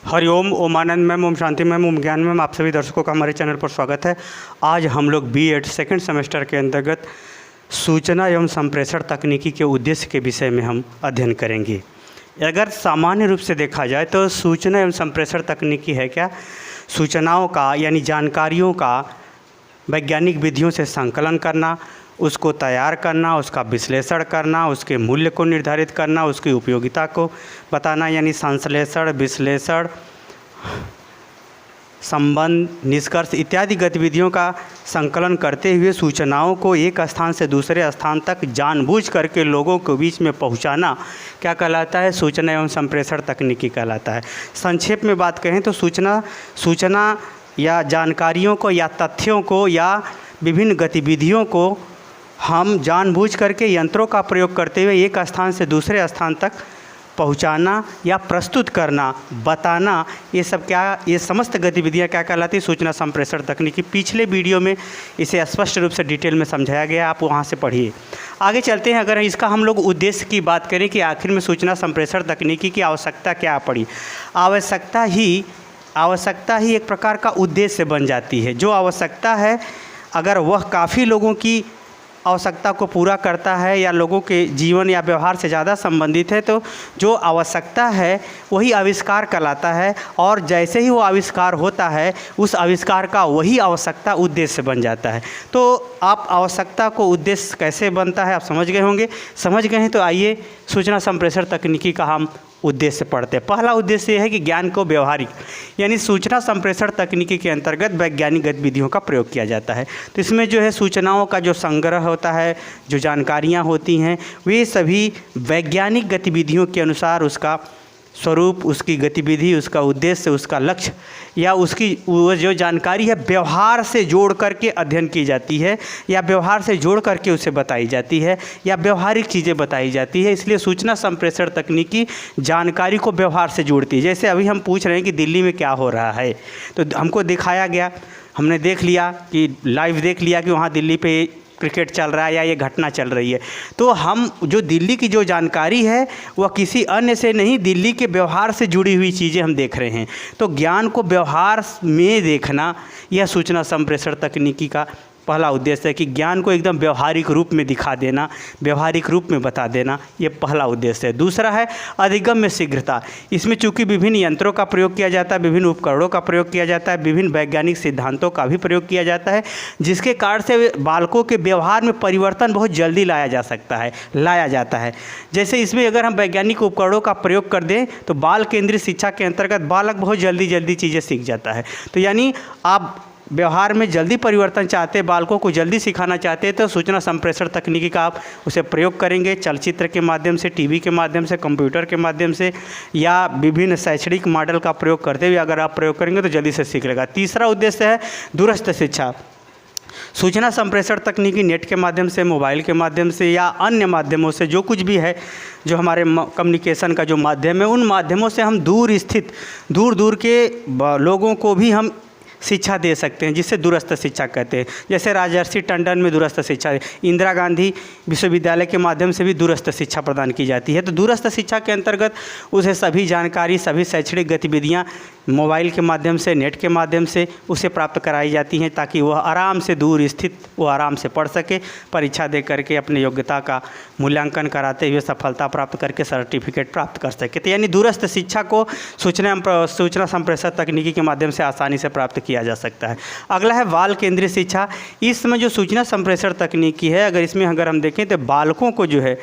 हरिओम, ओम आनंद ma'am, Om Shanti ma'am, ओम ज्ञान ma'am, आप सभी दर्शकों का हमारे चैनल पर स्वागत है। आज हम लोग बीएड सेकंड सेमेस्टर के अंतर्गत सूचना एवं संप्रेषण तकनीकी के उद्देश्य के विषय में हम अध्ययन करेंगे। अगर सामान्य रूप से देखा जाए तो सूचना एवं संप्रेषण तकनीकी है क्या? सूचनाओं का यानी जानकारियों का वैज्ञानिक विधियों से संकलन करना, उसको तैयार करना, उसका विश्लेषण करना, उसके मूल्य को निर्धारित करना, उसकी उपयोगिता को बताना, यानी संश्लेषण, विश्लेषण, संबंध, निष्कर्ष इत्यादि गतिविधियों का संकलन करते हुए सूचनाओं को एक स्थान से दूसरे स्थान तक जानबूझ करके लोगों के बीच में पहुंचाना क्या कहलाता है? सूचना एवं संप्रेषण तकनीकी कहलाता है। संक्षेप में बात कहें तो सूचना या जानकारियों को या तथ्यों को या विभिन्न गतिविधियों को हम जानबूझ करके यंत्रों का प्रयोग करते हुए एक स्थान से दूसरे स्थान तक पहुंचाना या प्रस्तुत करना, बताना, ये समस्त गतिविधियां क्या कहलाती है? सूचना संप्रेषण तकनीकी। पिछले वीडियो में इसे स्पष्ट रूप से डिटेल में समझाया गया, आप वहां से पढ़िए। आगे चलते हैं। अगर इसका हम लोग उद्देश्य की बात करें कि आखिर में सूचना संप्रेषण तकनीकी की आवश्यकता क्या पड़ी, आवश्यकता ही एक प्रकार का उद्देश्य बन जाती है। जो आवश्यकता है अगर वह काफ़ी लोगों की आवश्यकता को पूरा करता है या लोगों के जीवन या व्यवहार से ज़्यादा संबंधित है तो जो आवश्यकता है वही आविष्कार कहलाता है, और जैसे ही वो आविष्कार होता है उस आविष्कार का वही आवश्यकता उद्देश्य बन जाता है। तो आप आवश्यकता को उद्देश्य कैसे बनता है आप समझ गए होंगे। समझ गए हैं तो आइए सूचना संप्रेषण तकनीकी का हम उद्देश्य पढ़ते हैं। पहला उद्देश्य यह है कि ज्ञान को व्यवहारिक यानी सूचना संप्रेषण तकनीकी के अंतर्गत वैज्ञानिक गतिविधियों का प्रयोग किया जाता है। तो इसमें जो है सूचनाओं का जो संग्रह होता है, जो जानकारियाँ होती हैं, वे सभी वैज्ञानिक गतिविधियों के अनुसार उसका स्वरूप, उसकी गतिविधि, उसका उद्देश्य, उसका लक्ष्य या उसकी वो जो जानकारी है व्यवहार से जोड़ करके अध्ययन की जाती है या व्यवहार से जोड़ करके उसे बताई जाती है या व्यवहारिक चीज़ें बताई जाती है। इसलिए सूचना संप्रेषण तकनीकी जानकारी को व्यवहार से जोड़ती है। जैसे अभी हम पूछ रहे हैं कि दिल्ली में क्या हो रहा है, तो हमको दिखाया गया, हमने देख लिया कि लाइव देख लिया कि वहाँ दिल्ली पे क्रिकेट चल रहा है या ये घटना चल रही है, तो हम जो दिल्ली की जो जानकारी है वह किसी अन्य से नहीं, दिल्ली के व्यवहार से जुड़ी हुई चीज़ें हम देख रहे हैं। तो ज्ञान को व्यवहार में देखना यह सूचना संप्रेषण तकनीकी का पहला उद्देश्य है कि ज्ञान को एकदम व्यवहारिक रूप में दिखा देना, व्यवहारिक रूप में बता देना, ये पहला उद्देश्य है। दूसरा है अधिगम्य शीघ्रता। इसमें चूंकि विभिन्न यंत्रों का प्रयोग किया जाता है, विभिन्न उपकरणों का प्रयोग किया जाता है, विभिन्न वैज्ञानिक सिद्धांतों का भी प्रयोग किया जाता है, जिसके कारण से बालकों के व्यवहार में परिवर्तन बहुत जल्दी लाया जाता है। जैसे इसमें अगर हम वैज्ञानिक उपकरणों का प्रयोग कर दें तो बाल केंद्रित शिक्षा के अंतर्गत बालक बहुत जल्दी चीज़ें सीख जाता है। तो यानी आप व्यवहार में जल्दी परिवर्तन चाहते हैं, बालकों को जल्दी सिखाना चाहते हैं, तो सूचना संप्रेषण तकनीकी का आप उसे प्रयोग करेंगे। चलचित्र के माध्यम से, टीवी के माध्यम से, कंप्यूटर के माध्यम से या विभिन्न शैक्षणिक मॉडल का प्रयोग करते हुए अगर आप प्रयोग करेंगे तो जल्दी से सीख लेगा। तीसरा उद्देश्य है दूरस्थ शिक्षा। सूचना संप्रेषण तकनीकी नेट के माध्यम से, मोबाइल के माध्यम से या अन्य माध्यमों से, जो कुछ भी है जो हमारे कम्युनिकेशन का जो माध्यम है, उन माध्यमों से हम दूर के लोगों को भी हम शिक्षा दे सकते हैं, जिसे दूरस्थ शिक्षा कहते हैं। जैसे राजर्षि टंडन में दूरस्थ शिक्षा, इंदिरा गांधी विश्वविद्यालय के माध्यम से भी दूरस्थ शिक्षा प्रदान की जाती है। तो दूरस्थ शिक्षा के अंतर्गत उसे सभी जानकारी, सभी शैक्षणिक गतिविधियाँ मोबाइल के माध्यम से, नेट के माध्यम से उसे प्राप्त कराई जाती हैं, ताकि वह आराम से दूर स्थित वो आराम से पढ़ सके, परीक्षा दे करके अपनी योग्यता का मूल्यांकन कराते हुए सफलता प्राप्त करके सर्टिफिकेट प्राप्त कर सके। तो यानी दूरस्थ शिक्षा को सूचना संप्रेषण तकनीकी के माध्यम से आसानी से प्राप्त किया जा सकता है। अगला है बाल केंद्रित शिक्षा। इसमें जो सूचना संप्रेषण तकनीकी है, अगर हम देखें तो बालकों को जो है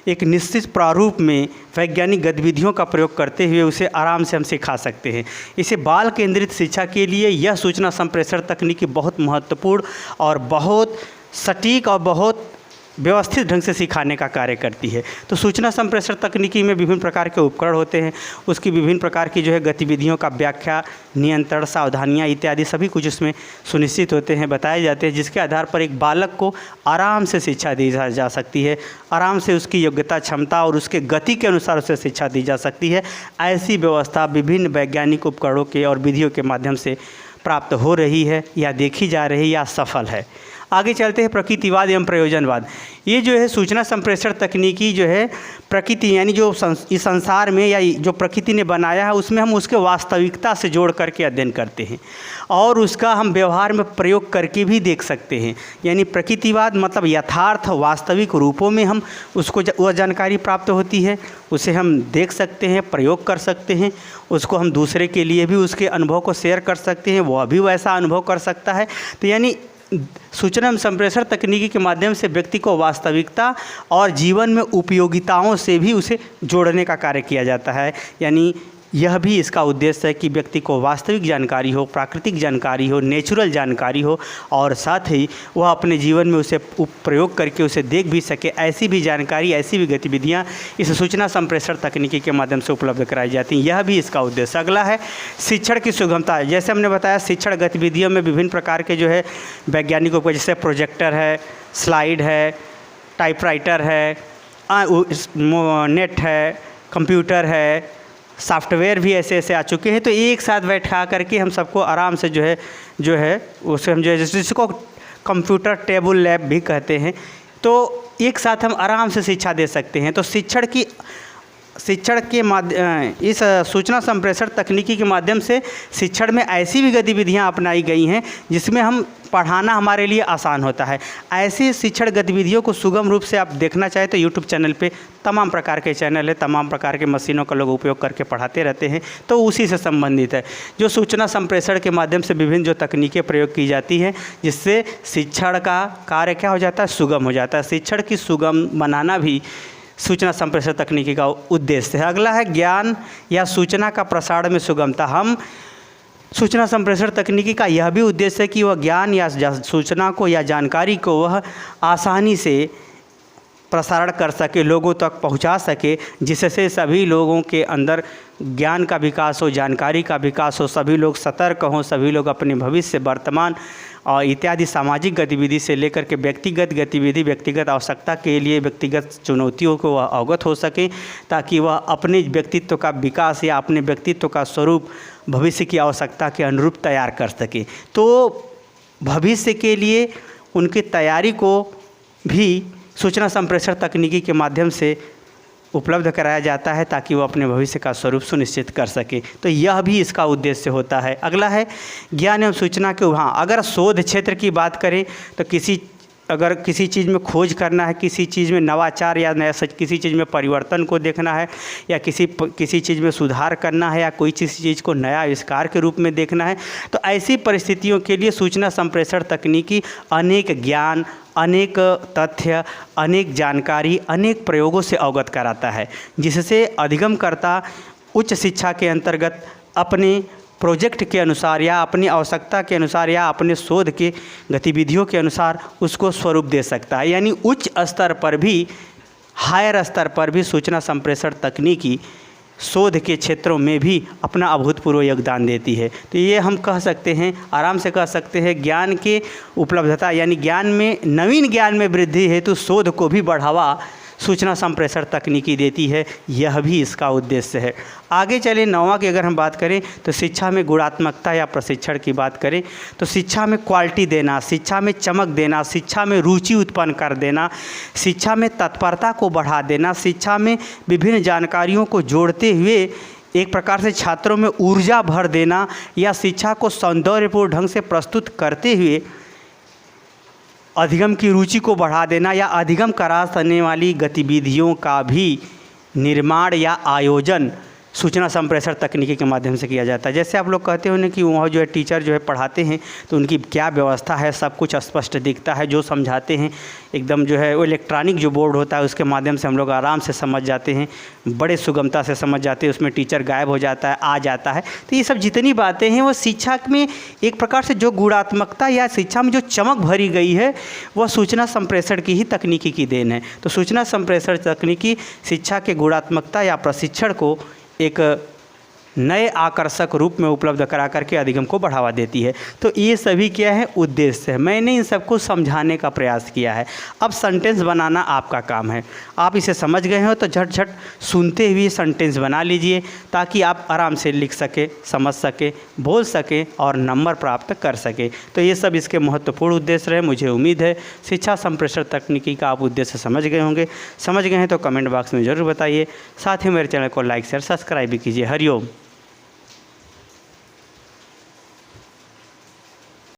एक निश्चित प्रारूप में वैज्ञानिक गतिविधियों का प्रयोग करते हुए उसे आराम से हम सिखा सकते हैं। इसे बाल केंद्रित शिक्षा के लिए यह सूचना संप्रेषण तकनीकी बहुत महत्वपूर्ण और बहुत सटीक और बहुत व्यवस्थित ढंग से सिखाने का कार्य करती है। तो सूचना संप्रेषण तकनीकी में विभिन्न प्रकार के उपकरण होते हैं, उसकी विभिन्न प्रकार की जो है गतिविधियों का व्याख्या, नियंत्रण, सावधानियां इत्यादि सभी कुछ उसमें सुनिश्चित होते हैं, बताए जाते हैं, जिसके आधार पर एक बालक को आराम से शिक्षा दी जा सकती है, आराम से उसकी योग्यता, क्षमता और उसके गति के अनुसार उसे शिक्षा दी जा सकती है। ऐसी व्यवस्था विभिन्न वैज्ञानिक उपकरणों के और विधियों के माध्यम से प्राप्त हो रही है या देखी जा रही है या सफल है। आगे चलते हैं प्रकृतिवाद एवं प्रयोजनवाद। ये जो है सूचना संप्रेषण तकनीकी जो है प्रकृति यानी जो इस संसार में या जो प्रकृति ने बनाया है उसमें हम उसके वास्तविकता से जोड़ करके अध्ययन करते हैं और उसका हम व्यवहार में प्रयोग करके भी देख सकते हैं। यानी प्रकृतिवाद मतलब यथार्थ वास्तविक रूपों में हम उसको वह जानकारी प्राप्त होती है, उसे हम देख सकते हैं, प्रयोग कर सकते हैं, उसको हम दूसरे के लिए भी उसके अनुभव को शेयर कर सकते हैं, वह भी वैसा अनुभव कर सकता है। तो यानी सूचना एवं संप्रेषण तकनीकी के माध्यम से व्यक्ति को वास्तविकता और जीवन में उपयोगिताओं से भी उसे जोड़ने का कार्य किया जाता है। यानी यह भी इसका उद्देश्य है कि व्यक्ति को वास्तविक जानकारी हो, प्राकृतिक जानकारी हो, नेचुरल जानकारी हो और साथ ही वह अपने जीवन में उसे प्रयोग करके उसे देख भी सके। ऐसी भी जानकारी, ऐसी भी गतिविधियां इस सूचना संप्रेषण तकनीकी के माध्यम से उपलब्ध कराई जाती हैं। यह भी इसका उद्देश्य। अगला है शिक्षण की सुगमता। जैसे हमने बताया शिक्षण गतिविधियों में विभिन्न प्रकार के जो है वैज्ञानिक उपकरण जैसे प्रोजेक्टर है, स्लाइड है, टाइपराइटर है, नेट है, कंप्यूटर है, सॉफ्टवेयर भी ऐसे ऐसे आ चुके हैं। तो एक साथ बैठा करके हम सबको आराम से जो है उसे हम जो है जिसको कंप्यूटर टेबल लैब भी कहते हैं, तो एक साथ हम आराम से शिक्षा दे सकते हैं। तो शिक्षण के माध्यम इस सूचना संप्रेषण तकनीकी के माध्यम से शिक्षण में ऐसी भी गतिविधियां अपनाई गई हैं जिसमें हम पढ़ाना हमारे लिए आसान होता है। ऐसी शिक्षण गतिविधियों को सुगम रूप से आप देखना चाहें तो यूट्यूब चैनल पे तमाम प्रकार के चैनल है, तमाम प्रकार के मशीनों का लोग उपयोग करके पढ़ाते रहते हैं, तो उसी से संबंधित है। जो सूचना संप्रेषण के माध्यम से विभिन्न जो तकनीकें प्रयोग की जाती हैं जिससे शिक्षण का कार्य क्या हो जाता है, सुगम हो जाता है। शिक्षण की सुगम बनाना भी सूचना संप्रेषण तकनीकी का उद्देश्य है। अगला है ज्ञान या सूचना का प्रसारण में सुगमता। हम सूचना संप्रेषण तकनीकी का यह भी उद्देश्य है कि वह ज्ञान या सूचना को या जानकारी को वह आसानी से प्रसारण कर सके, लोगों तक पहुंचा सके, जिससे सभी लोगों के अंदर ज्ञान का विकास हो, जानकारी का विकास हो, सभी लोग सतर्क हों, सभी लोग अपने भविष्य, वर्तमान और इत्यादि सामाजिक गतिविधि से लेकर के व्यक्तिगत गतिविधि, व्यक्तिगत आवश्यकता के लिए व्यक्तिगत चुनौतियों को वह अवगत हो सके, ताकि वह अपने व्यक्तित्व का विकास या अपने व्यक्तित्व का स्वरूप भविष्य की आवश्यकता के अनुरूप तैयार कर सके। तो भविष्य के लिए उनकी तैयारी को भी सूचना संप्रेषण तकनीकी के माध्यम से उपलब्ध कराया जाता है ताकि वो अपने भविष्य का स्वरूप सुनिश्चित कर सके। तो यह भी इसका उद्देश्य होता है। अगला है ज्ञान एवं सूचना के अगर शोध क्षेत्र की बात करें तो अगर किसी चीज़ में खोज करना है, किसी चीज़ में नवाचार या नया किसी चीज़ में परिवर्तन को देखना है, या किसी चीज़ में सुधार करना है, या कोई चीज़ को नया आविष्कार के रूप में देखना है, तो ऐसी परिस्थितियों के लिए सूचना संप्रेषण तकनीकी अनेक ज्ञान, अनेक तथ्य, अनेक जानकारी, अनेक प्रयोगों से अवगत कराता है, जिससे अधिगमकर्ता उच्च शिक्षा के अंतर्गत अपने प्रोजेक्ट के अनुसार या अपनी आवश्यकता के अनुसार या अपने शोध के गतिविधियों के अनुसार उसको स्वरूप दे सकता है। यानी उच्च स्तर पर भी, हायर स्तर पर भी सूचना संप्रेषण तकनीकी शोध के क्षेत्रों में भी अपना अभूतपूर्व योगदान देती है। तो ये हम कह सकते हैं, आराम से कह सकते हैं, ज्ञान के उपलब्धता यानी नवीन ज्ञान में वृद्धि हेतु शोध को भी बढ़ावा सूचना संप्रेषण तकनीकी देती है। यह भी इसका उद्देश्य है। आगे चले 9वां की अगर हम बात करें तो शिक्षा में गुणात्मकता या प्रशिक्षण की बात करें तो शिक्षा में क्वालिटी देना, शिक्षा में चमक देना, शिक्षा में रुचि उत्पन्न कर देना, शिक्षा में तत्परता को बढ़ा देना, शिक्षा में विभिन्न जानकारियों को जोड़ते हुए एक प्रकार से छात्रों में ऊर्जा भर देना, या शिक्षा को सौंदर्यपूर्ण ढंग से प्रस्तुत करते हुए अधिगम की रुचि को बढ़ा देना, या अधिगम करा सकने वाली गतिविधियों का भी निर्माण या आयोजन सूचना संप्रेषण तकनीकी के माध्यम से किया जाता है। जैसे आप लोग कहते हो कि वहाँ जो है टीचर जो है पढ़ाते हैं तो उनकी क्या व्यवस्था है, सब कुछ स्पष्ट दिखता है, जो समझाते हैं एकदम जो है वो इलेक्ट्रॉनिक जो बोर्ड होता है उसके माध्यम से हम लोग आराम से समझ जाते हैं, बड़े सुगमता से समझ जाते हैं, उसमें टीचर गायब हो जाता है, आ जाता है। तो ये सब जितनी बातें हैं वो शिक्षा में एक प्रकार से जो गुणात्मकता या शिक्षा में जो चमक भरी गई है वह सूचना संप्रेषण की ही तकनीकी की देन है। तो सूचना संप्रेषण तकनीकी शिक्षा के गुणात्मकता या प्रशिक्षण को एक नए आकर्षक रूप में उपलब्ध करा करके अधिगम को बढ़ावा देती है। तो ये सभी क्या है, उद्देश्य है। मैंने इन सबको समझाने का प्रयास किया है। अब सेंटेंस बनाना आपका काम है। आप इसे समझ गए हो तो झट झट सुनते हुए सेंटेंस बना लीजिए, ताकि आप आराम से लिख सके, समझ सके, बोल सके और नंबर प्राप्त कर सके। तो ये सब इसके महत्वपूर्ण उद्देश्य रहे। मुझे उम्मीद है शिक्षा संप्रेषण तकनीकी का आप उद्देश्य समझ गए होंगे। समझ गए हैं तो कमेंट बॉक्स में ज़रूर बताइए। साथ ही मेरे चैनल को लाइक शेयर सब्सक्राइब भी कीजिए। हरिओम।